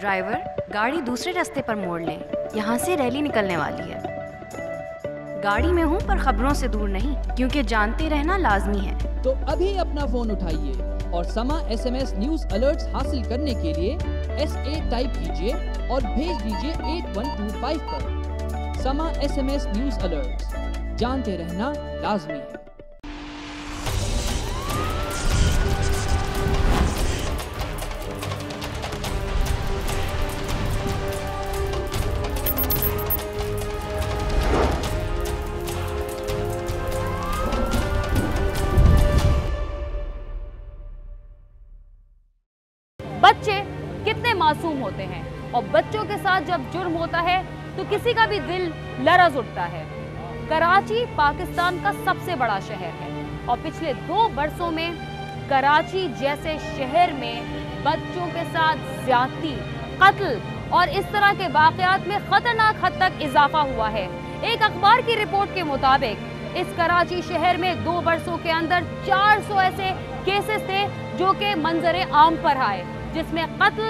Driver, गाड़ी दूसरे रास्ते पर मोड़ लें, यहाँ से रैली निकलने वाली है। गाड़ी में हूँ पर खबरों से दूर नहीं, क्योंकि जानते रहना लाजमी है। तो अभी अपना फोन उठाइए और समा SMS न्यूज अलर्ट्स हासिल करने के लिए SA टाइप कीजिए और भेज दीजिए 8125 पर। समा SMS न्यूज अलर्ट्स, जानते रहना लाजमी है। बच्चे कितने मासूम होते हैं और बच्चों के साथ जब जुर्म होता है तो किसी का भी दिल लरज उठता है। कराची पाकिस्तान का सबसे बड़ा शहर है और पिछले 2 बरसों में कराची जैसे शहर में बच्चों के साथ ज्यादती, कत्ल और इस तरह के वाकयात में खतरनाक हद तक इजाफा हुआ है। एक अखबार की रिपोर्ट के मुताबिक इस कराची शहर में 2 बरसों के अंदर 400 ऐसे केसेस थे जो कि मंजरे आम पर आए, जिसमें कत्ल,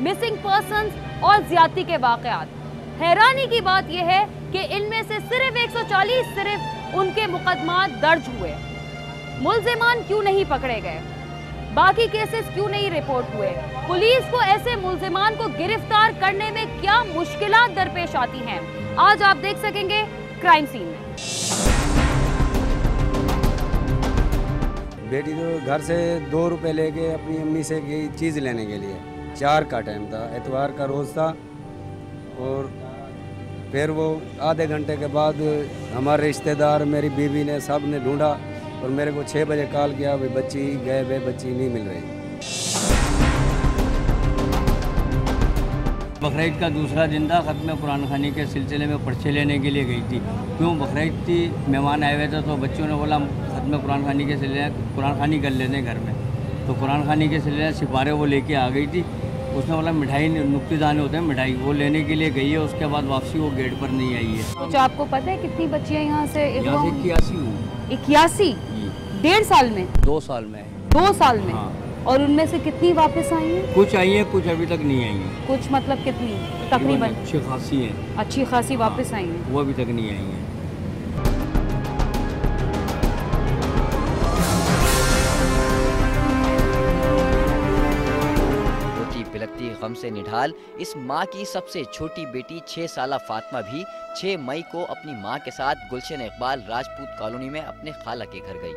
मिसिंग पर्सन्स और ज्यादती के वाकयात। हैरानी की बात यह है कि इनमें से सिर्फ 140 सिर्फ उनके मुकदमा दर्ज हुए। मुल्जिमान क्यों नहीं पकड़े गए? बाकी केसेस क्यों नहीं रिपोर्ट हुए? पुलिस को ऐसे मुल्जिमान को गिरफ्तार करने में क्या मुश्किलात दरपेश आती हैं? आज आप देख सकेंगे क्राइम सीन में। बेटी तो घर से 2 रुपए लेके अपनी अम्मी से गई चीज़ लेने के लिए। 4 का टाइम था, एतवार का रोज़ था। और फिर वो आधे घंटे के बाद हमारे रिश्तेदार, मेरी बीवी ने, सब ने ढूंढा और मेरे को 6 बजे कॉल किया, भाई बच्ची गए वे, बच्ची नहीं मिल रही। बकरीद का दूसरा दिन था, ख़त्म कुरान खानी के सिलसिले में पर्चे लेने के लिए गई थी। क्यों बकरीद थी, मेहमान आए हुए थे तो बच्चों ने बोला ख़त्म कुरान खानी के सिलसिले कुरान खानी कर लेते घर में। तो कुरान खानी के सिलसिले सिपारे वो लेके आ गई थी। उसने बोला मिठाई, नुक्ती दाने होते हैं मिठाई, वो लेने के लिए गई है। उसके बाद वापसी वो गेट पर नहीं आई है। कुछ आपको पता है कितनी बच्चियां यहाँ से 81 हुई। 81? 1.5 साल में? 2 साल में। 2 साल में? हाँ। और उनमें से कितनी वापस आई हैं? कुछ आई हैं, कुछ अभी तक नहीं आई हैं। कुछ मतलब कितनी? तकरीबन अच्छी खासी हैं। अच्छी खासी वापस आई हैं। वो अभी तक नहीं आई हैं। बिलखती गम से निढाल इस माँ की सबसे छोटी बेटी 6 साला फातिमा भी 6 मई को अपनी माँ के साथ गुलशन इकबाल राजपूत कॉलोनी में अपने खाला के घर गई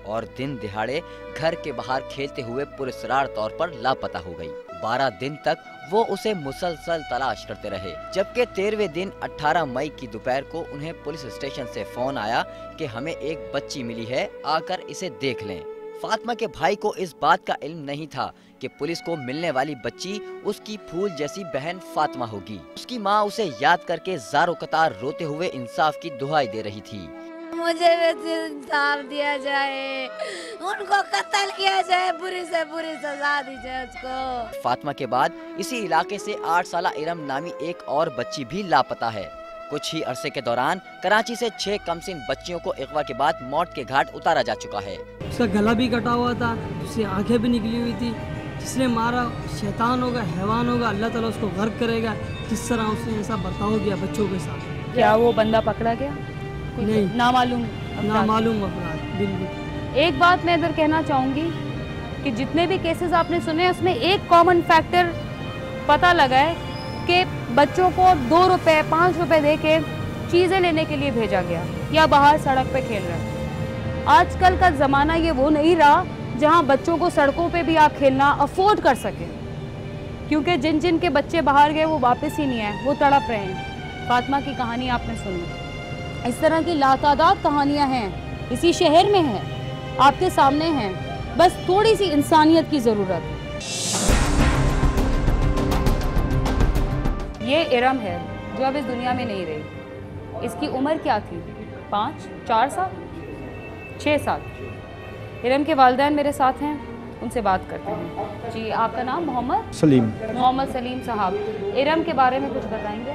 और दिन दिहाड़े घर के बाहर खेलते हुए पुरस्कार तौर पर लापता हो गई। 12 दिन तक वो उसे मुसलसल तलाश करते रहे, जबकि 13वें दिन 18 मई की दोपहर को उन्हें पुलिस स्टेशन से फोन आया कि हमें एक बच्ची मिली है, आकर इसे देख लें। फातिमा के भाई को इस बात का इल्म नहीं था कि पुलिस को मिलने वाली बच्ची उसकी फूल जैसी बहन फातिमा होगी। उसकी माँ उसे याद करके ज़ारो कतार रोते हुए इंसाफ की दुहाई दे रही थी। मुझे इंसाफ दिया जाए, उनको कत्ल किया जाए, बुरी से बुरी सजा दी जाए उसको। फातिमा के बाद इसी इलाके से 8 साला इरम नामी एक और बच्ची भी लापता है। कुछ ही अरसे के दौरान कराची से 6 कमसिन बच्चियों को अगवा के बाद मौत के घाट उतारा जा चुका है। उसका गला भी कटा हुआ था, उसकी आंखें भी निकली हुई थी। जिसने मारा शैतान होगा, हैवान होगा, अल्लाह ताला उसको गर्क करेगा। जिस तरह उसने ऐसा बर्ताव किया बच्चों के साथ। क्या वो बंदा पकड़ा गया? नहीं, नामालूम अपराध। बिल्कुल। एक बात मैं इधर कहना चाहूँगी कि जितने भी केसेस आपने सुने उसमें एक कॉमन फैक्टर पता लगा है कि बच्चों को 2 रुपए 5 रुपए दे के चीज़ें लेने के लिए भेजा गया या बाहर सड़क पे खेल रहे हैं। आजकल का ज़माना ये वो नहीं रहा जहाँ बच्चों को सड़कों पे भी आप खेलना अफोर्ड कर सकें, क्योंकि जिन जिन के बच्चे बाहर गए वो वापस ही नहीं आए, वो तड़प रहे हैं। फातिमा की कहानी आपने सुनी, इस तरह की लातादाद कहानियाँ हैं, इसी शहर में हैं, आपके सामने हैं। बस थोड़ी सी इंसानियत की ज़रूरत। ये इरम है जो अब इस दुनिया में नहीं रही। इसकी उम्र क्या थी? 5, 4 साल, 6 साल। इरम के वालिदैन मेरे साथ हैं, उनसे बात करते हैं। जी, आपका नाम? मोहम्मद सलीम। मोहम्मद सलीम साहब, इरम के बारे में कुछ बताएंगे?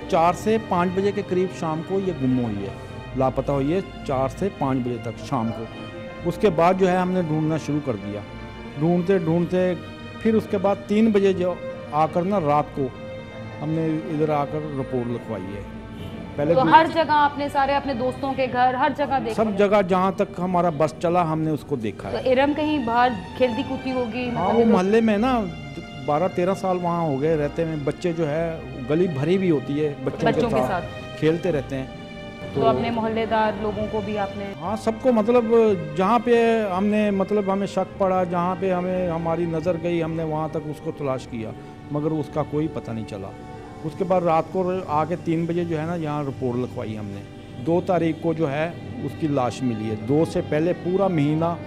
4 से 5 बजे के करीब शाम को ये गुम हुई है, लापता हुई है 4 से 5 बजे तक शाम को। उसके बाद जो है हमने ढूंढना शुरू कर दिया। ढूंढते ढूंढते फिर उसके बाद 3 बजे जो आकर ना रात को हमने इधर आकर रिपोर्ट लिखवाई है। पहले तो हर जगह आपने सारे अपने दोस्तों के घर हर जगह देखा? सब जगह जहाँ तक हमारा बस चला हमने उसको देखा तो है। इरम कहीं बाहर खेलती कूदती होगी? हाँ, वो मोहल्ले में ना 12-13 साल वहाँ हो गए रहते हैं। बच्चे जो है गली भरी भी होती है बच्चों के साथ खेलते रहते हैं। तो अपने मोहल्लेदार लोगों को भी आपने? हाँ, सबको, मतलब जहाँ पे हमने, मतलब हमें शक पड़ा, जहाँ पे हमें हमारी नज़र गई, हमने वहाँ तक उसको तलाश किया, मगर उसका कोई पता नहीं चला। उसके बाद रात को आके 3 बजे जो है ना यहाँ रिपोर्ट लिखवाई हमने। 2 तारीख को जो है उसकी लाश मिली है। 2 से पहले पूरा महीना,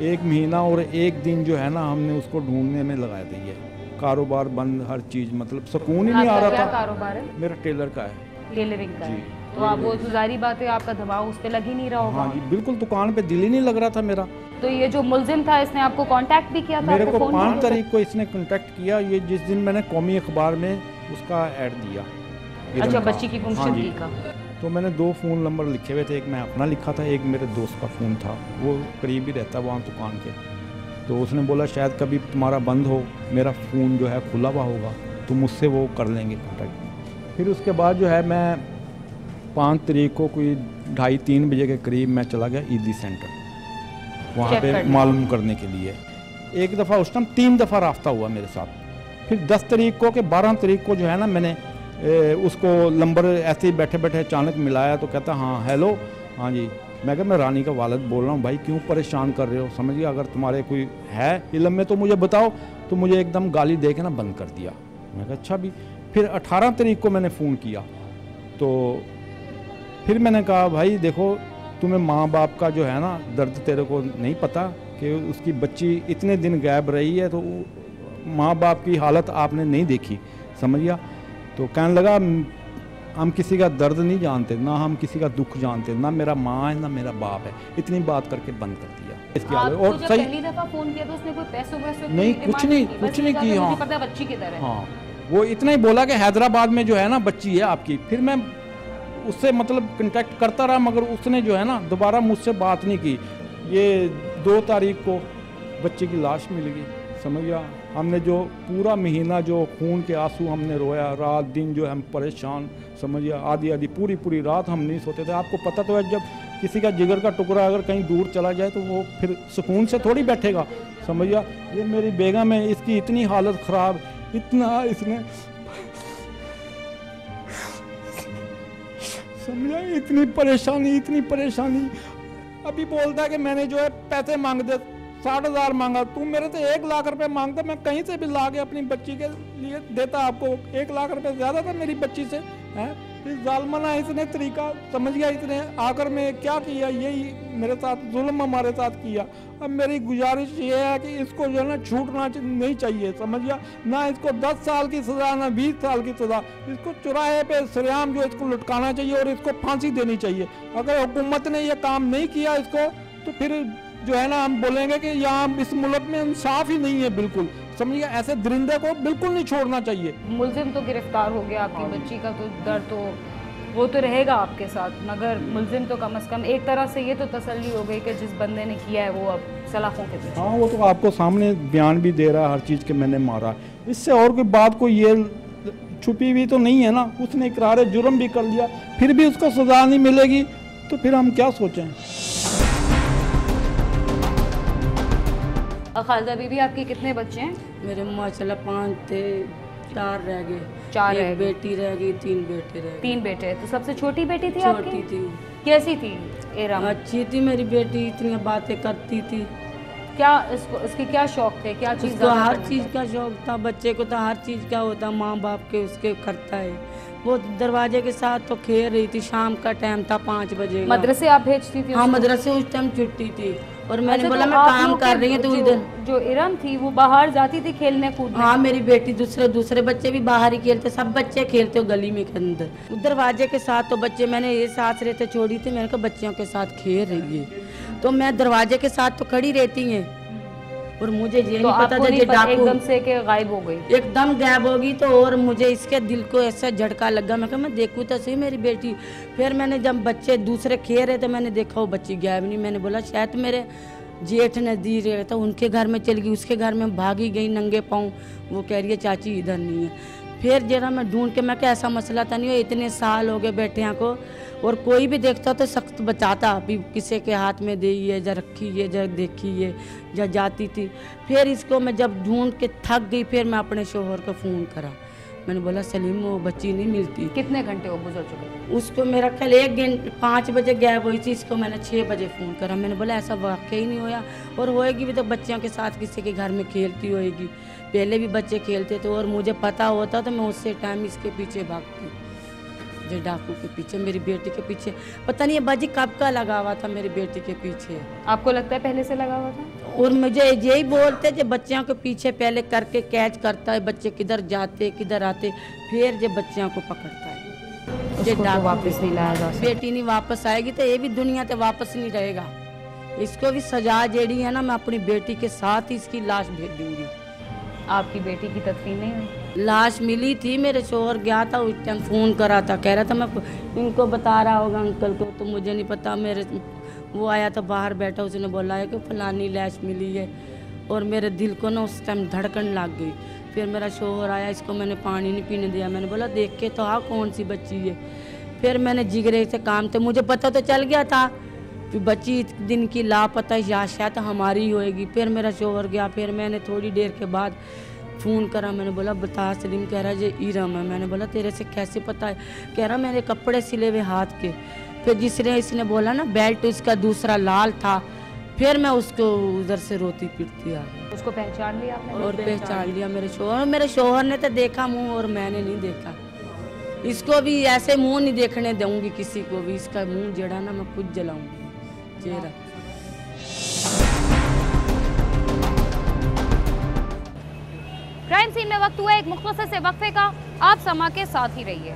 1 महीना और 1 दिन जो है ना हमने उसको ढूंढने में लगा दी है। कारोबार बंद, हर चीज़, मतलब सुकून ही नहीं आ रहा था। क्या कारोबार है? मेरा टेलर का है। टेलरिंग का है। तो आप, वो जारी बात है आपका दिमाग उस पर लग ही नहीं रहा होगा। हाँ जी, बिल्कुल दुकान पे दिल ही नहीं लग रहा था मेरा। तो ये जो मुलजिम था इसने आपको कांटेक्ट भी किया था? मेरे को 5 तारीख को इसने कांटेक्ट किया, ये जिस दिन मैंने कौमी अखबार में उसका ऐड दिया। अच्छा, बच्ची की गुमशुदगी का। तो मैंने 2 फ़ोन नंबर लिखे हुए थे, एक मैं अपना लिखा था, एक मेरे दोस्त का फ़ोन था, वो करीब ही रहता वहाँ दुकान के। तो उसने बोला शायद कभी तुम्हारा बंद हो, मेरा फ़ोन जो है खुला हुआ होगा, तो मुझसे वो कर लेंगे कॉन्टैक्ट। फिर उसके बाद जो है मैं 5 तारीख को कोई 2:30-3 बजे के करीब मैं चला गया ईदी सेंटर, वहाँ पे मालूम करने के लिए। एक दफ़ा उस टाइम 3 दफ़ा रास्ता हुआ मेरे साथ। फिर 10 तारीख को कि 12 तारीख को जो है ना मैंने उसको नंबर ऐसे ही बैठे बैठे अचानक मिलाया, तो कहता हाँ हेलो, हाँ जी। मैं कहा मैं रानी का वालिद बोल रहा हूँ, भाई क्यों परेशान कर रहे हो, समझिए अगर तुम्हारे कोई है इल्म में तो मुझे बताओ। तो मुझे एकदम गाली दे के ना बंद कर दिया। मैं कहा अच्छा भी। फिर 18 तारीख को मैंने फ़ोन किया, तो फिर मैंने कहा भाई देखो, तुम्हें माँ बाप का जो है ना दर्द तेरे को नहीं पता कि उसकी बच्ची इतने दिन गायब रही है, तो माँ बाप की हालत आपने नहीं देखी, समझिया। तो कहने लगा हम किसी का दर्द नहीं जानते, ना हम किसी का दुख जानते, ना मेरा माँ है ना मेरा बाप है। इतनी बात करके बंद कर दिया। इसकी और जब पहली दफा फोन किया तो उसने कोई पैसों नहीं, कुछ नहीं की। हाँ, पता है बच्ची किधर है। हाँ, वो इतना ही बोला कि हैदराबाद में जो है ना बच्ची है आपकी। फिर मैं उससे मतलब कांटेक्ट करता रहा, मगर उसने जो है ना दोबारा मुझसे बात नहीं की। ये 2 तारीख को बच्चे की लाश मिल गई, समझ गया। हमने जो पूरा महीना जो खून के आंसू हमने रोया, रात दिन जो हम परेशान, समझ गया। आधी पूरी रात हम नहीं सोते थे। आपको पता तो है, जब किसी का जिगर का टुकड़ा अगर कहीं दूर चला जाए तो वो फिर सुकून से थोड़ी बैठेगा, समझ गया। ये मेरी बेगम है, इसकी इतनी हालत ख़राब, इतना इसने समझा, इतनी परेशानी। अभी बोलता है कि मैंने जो है पैसे मांग दे, 60,000 मांगा, तुम मेरे से 1 लाख रुपए मांगते, मैं कहीं से भी ला के अपनी बच्ची के लिए देता आपको। 1 लाख रुपए ज़्यादा था मेरी बच्ची से, हैं। इस जालमाना इसने तरीका, समझ गया, इसने आकर में क्या किया, यही मेरे साथ जुल्म हमारे साथ किया। अब मेरी गुजारिश ये है कि इसको जो है ना छूटना नहीं चाहिए, समझ गया। ना इसको 10 साल की सज़ा, ना 20 साल की सज़ा। इसको चौराहे पे सरेआम जो इसको लटकाना चाहिए और इसको फांसी देनी चाहिए। अगर हुकूमत ने ये काम नहीं किया इसको, तो फिर जो है ना हम बोलेंगे कि यहाँ इस मुल्क में इंसाफ ही नहीं है बिल्कुल, समझिए। ऐसे दरिंदे को बिल्कुल नहीं छोड़ना चाहिए। मुलजिम तो गिरफ्तार हो गया, आपकी बच्ची का तो दर्द तो वो तो रहेगा आपके साथ, मगर मुलजिम तो कम से कम एक तरह से ये तो तसल्ली हो गई कि जिस बंदे ने किया है वो अब सलाखों के पीछे। हाँ, वो तो आपको सामने बयान भी दे रहा है हर चीज़ के, मैंने मारा। इससे और कोई बात कोई ये छुपी हुई तो नहीं है ना। उसने इकरार जुर्म भी कर लिया, फिर भी उसको सज़ा नहीं मिलेगी, तो फिर हम क्या सोचें। खालिदा बीबी, आपके कितने बच्चे हैं? मेरे माशाल्लाह 5 थे, 4 रह गए। 4 रह गए, बेटी रह गई, 3 बेटे रह गए। 3 बेटे। तो सबसे छोटी बेटी थी आपकी? छोटी थी। कैसी थी इरम? अच्छी थी मेरी बेटी, इतनी बातें करती थी। क्या इसके क्या शौक थे, क्या चीज़? उसको हर चीज़ का शौक था। बच्चे को तो हर चीज़ का होता, माँ बाप के उसके करता है। वो दरवाजे के साथ तो खेल रही थी। शाम का टाइम था, 5 बजे। मदरसे आप भेजती थी? हाँ, मदरसे उस टाइम छुट्टी थी, और मैंने अच्छा, बोला तो मैं काम कर रही हूँ, तो इधर जो इरम थी वो बाहर जाती थी खेलने कूदने? हाँ, मेरी बेटी दूसरे बच्चे भी बाहर ही खेलते, सब बच्चे खेलते हो गली में के अंदर। दरवाजे के साथ तो बच्चे, मैंने ये सास रहते छोड़ी थी, मैंने कहा बच्चियों के साथ खेल रही है, तो मैं दरवाजे के साथ तो खड़ी रहती हैं। और मुझे ये नहीं पता था कि डाकू एकदम से के गायब हो गई, एकदम गायब होगी। तो और मुझे इसके दिल को ऐसा झटका लगा, मैं कहा मैं देखूँ तो सही मेरी बेटी। फिर मैंने जब बच्चे दूसरे खेल रहे तो मैंने देखा वो बच्ची गायब नहीं। मैंने बोला शायद मेरे जेठ ने दी रहे तो उनके घर में चली गई, उसके घर में भागी गई नंगे पाँव। वो कह रही है चाची इधर नहीं है। फिर जरा मैं ढूंढ के, मैं क्या ऐसा मसला था नहीं हो, इतने साल हो गए बैठिया को, और कोई भी देखता तो सख्त बचाता, अभी किसी के हाथ में दी है या रखी है या देखी है या जाती थी। फिर इसको मैं जब ढूंढ के थक गई, फिर मैं अपने शोहर को फ़ोन करा। मैंने बोला सलीम वो बच्ची नहीं मिलती। कितने घंटे वो गुजर चुके? उसको मेरा ख्याल 1 घंटे 5 बजे गायब हुई थी, इसको मैंने 6 बजे फ़ोन करा। मैंने बोला ऐसा वाकई नहीं होया, और होएगी भी तो बच्चियों के साथ किसी के घर में खेलती होएगी, पहले भी बच्चे खेलते थे, और मुझे पता होता तो मैं उससे टाइम इसके पीछे भागती, जो डाकू के पीछे, मेरी बेटी के पीछे। पता नहीं ये बाजी कब का लगा हुआ था मेरी बेटी के पीछे। आपको लगता है पहले से लगा हुआ था? और मुझे यही बोलते जो बच्चियों के पीछे पहले करके कैच करता है, बच्चे किधर जाते किधर आते, फिर जो बच्चियों को पकड़ता है। जो तो वापस नहीं लाया जा सकता। बेटी नहीं वापस आएगी तो ये भी दुनिया से वापस नहीं रहेगा। इसको भी सजा जेड़ी है ना, मैं अपनी बेटी के साथ ही इसकी लाश भेज दूंगी। आपकी बेटी की तदफीन नहीं हुई? लाश मिली थी, मेरे शोहर गया था उस टाइम, फ़ोन करा था, कह रहा था मैं इनको बता रहा होगा अंकल को, तो मुझे नहीं पता। मेरे वो आया था बाहर बैठा, उसने बोला है कि फलानी लाश मिली है, और मेरे दिल को ना उस टाइम धड़कन लग गई। फिर मेरा शोहर आया, इसको मैंने पानी नहीं पीने दिया। मैंने बोला देख के तो हाँ कौन सी बच्ची है। फिर मैंने जिगरे से काम थे, मुझे पता तो चल गया था कि बच्ची इतने दिन की लापता या शायद हमारी होएगी। फिर मेरा शोहर गया, फिर मैंने थोड़ी देर के बाद फ़ोन करा। मैंने बोला बता सलीम, कह रहा ये ईरम है। मैंने बोला तेरे से कैसे पता है? कह रहा मेरे कपड़े सिले हुए हाथ के। फिर जिसने इसने बोला ना बेल्ट उसका दूसरा लाल था, फिर मैं उसको उधर से रोती पीटती आ गई। उसको पहचान लिया आपने? और पहचान लिया मेरे शोहर ने तो देखा मुँह, और मैंने नहीं देखा। इसको भी ऐसे मुँह नहीं देखने दूँगी किसी को भी, इसका मुँह जड़ा ना मैं खुद जलाऊँगी चेहरा। क्राइम सीन में वक्त हुआ एक मुख्तसर से वक्फे का, आप समा के साथ ही रहिए।